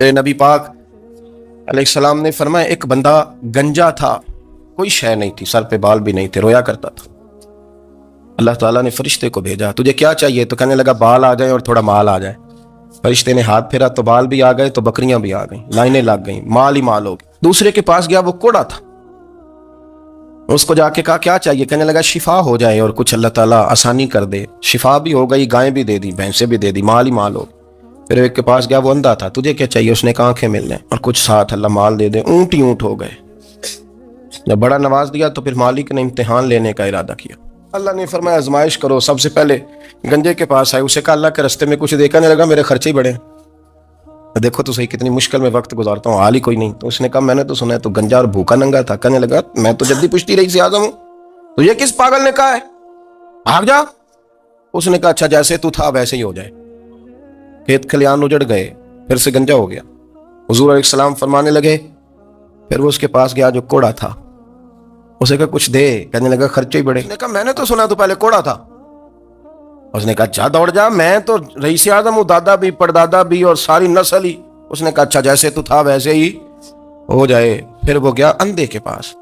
नबी पाक अलैहिस्सलाम ने फरमाया एक बंदा गंजा था, कोई शय नहीं थी, सर पे बाल भी नहीं थे, रोया करता था। अल्लाह ताला ने फरिश्ते को भेजा, तुझे क्या चाहिए? तो कहने लगा बाल आ जाए और थोड़ा माल आ जाए। फरिश्ते ने हाथ फेरा तो बाल भी आ गए, तो बकरियां भी आ गई, लाइनें लग गई, माल ही माल हो गया। दूसरे के पास गया, वो कोड़ा था, उसको जाके कहा क्या चाहिए? कहने लगा शिफा हो जाए और कुछ अल्लाह ताला आसानी कर दे। शिफा भी हो गई, गायें भी दे दी, भैंसें भी दे दी, माल ही माल हो गया। फिर एक के पास गया, वो अंधा था, तुझे क्या चाहिए? उसने कहा आंखें मिल जाए और कुछ साथ अल्लाह माल दे दे। ऊंट ही ऊंट हो गए। जब बड़ा नवाज दिया तो फिर मालिक ने इम्तिहान लेने का इरादा किया। अल्लाह ने फरमाया आजमाइश करो। सबसे पहले गंजे के पास आए, उसे कहा अल्लाह के रास्ते में कुछ देखने लगा, मेरे खर्चे ही बड़े, देखो तो सही कितनी मुश्किल में वक्त गुजारता हूँ, हाल ही कोई नहीं। तो उसने कहा मैंने तो सुना है तो गंजा और भूखा नंगा था। कहने लगा मैं तो जल्दी पुश्ती रही से आजम हूँ, तो ये किस पागल ने कहा है भाग जा? उसने कहा अच्छा जैसे तू था वैसे ही हो जाए। खेत खलियान उजड़ गए, फिर से गंजा हो गया। हुजूर अलैहिस्सलाम फरमाने लगे, फिर वो उसके पास गया जो कोड़ा था, उसे कहा कुछ दे। कहने लगा खर्चे ही बड़े। उसने कहा मैंने तो सुना तू पहले कोड़ा था। उसने कहा अच्छा दौड़ जा, मैं तो रईस आज़म हूँ, दादा भी परदादा भी और सारी नस्ल ही। उसने कहा अच्छा जैसे तू था वैसे ही हो जाए। फिर वो गया अंधे के पास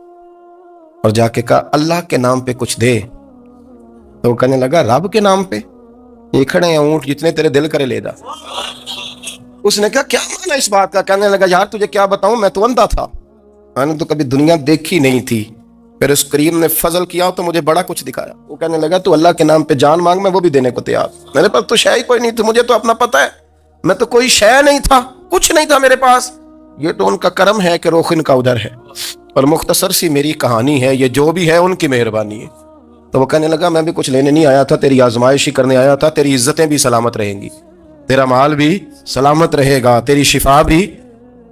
और जाके कहा अल्लाह के नाम पे कुछ दे। तो वो कहने लगा रब के नाम पे? ये खड़े हैं ऊंट, जितने तेरे दिल करे ले जा। उसने कहा क्या माना इस बात का? कहने लगा यार तुझे क्या बताऊं, मैं तो अंधा था, मैंने तो कभी दुनिया देखी नहीं थी, फिर उस करीम ने फजल किया तो मुझे बड़ा कुछ दिखाया। वो कहने लगा तू अल्लाह के नाम पे जान मांग, मैं वो भी देने को तैयार। मेरे पास तो शय ही कोई नहीं थी, मुझे तो अपना पता है, मैं तो कोई शय नहीं था, कुछ नहीं था मेरे पास। ये तो उनका करम है कि रोख इनका उधर है, और मुख्तसर सी मेरी कहानी है, ये जो भी है उनकी मेहरबानी है। तो वो कहने लगा मैं भी कुछ लेने नहीं आया था, तेरी आजमाइश ही करने आया था, तेरी इज्जतें भी सलामत रहेंगी, तेरा माल भी सलामत रहेगा, तेरी शिफा भी।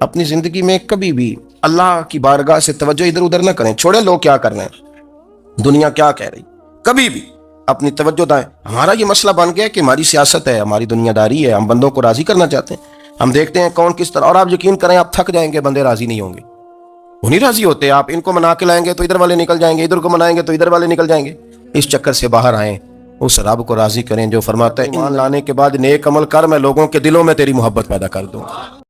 अपनी जिंदगी में कभी भी अल्लाह की बारगाह से तवज्जो इधर उधर ना करें, छोड़े लोग क्या कर रहे हैं, दुनिया क्या कह रही, कभी भी अपनी तवज्जो दाएं। हमारा ये मसला बन गया कि हमारी सियासत है, हमारी दुनियादारी है, हम बंदों को राजी करना चाहते हैं, हम देखते हैं कौन किस तरह। और आप यकीन करें आप थक जाएंगे, बंदे राजी नहीं होंगे, वो नहीं राजी होते। आप इनको मना के लाएंगे तो इधर वाले निकल जाएंगे, इधर को मनाएंगे तो इधर वाले निकल जाएंगे। इस चक्कर से बाहर आए, उस रब को राजी करें जो फरमाता है ईमान लाने के बाद नेक अमल कर, मैं लोगों के दिलों में तेरी मोहब्बत पैदा कर दूं।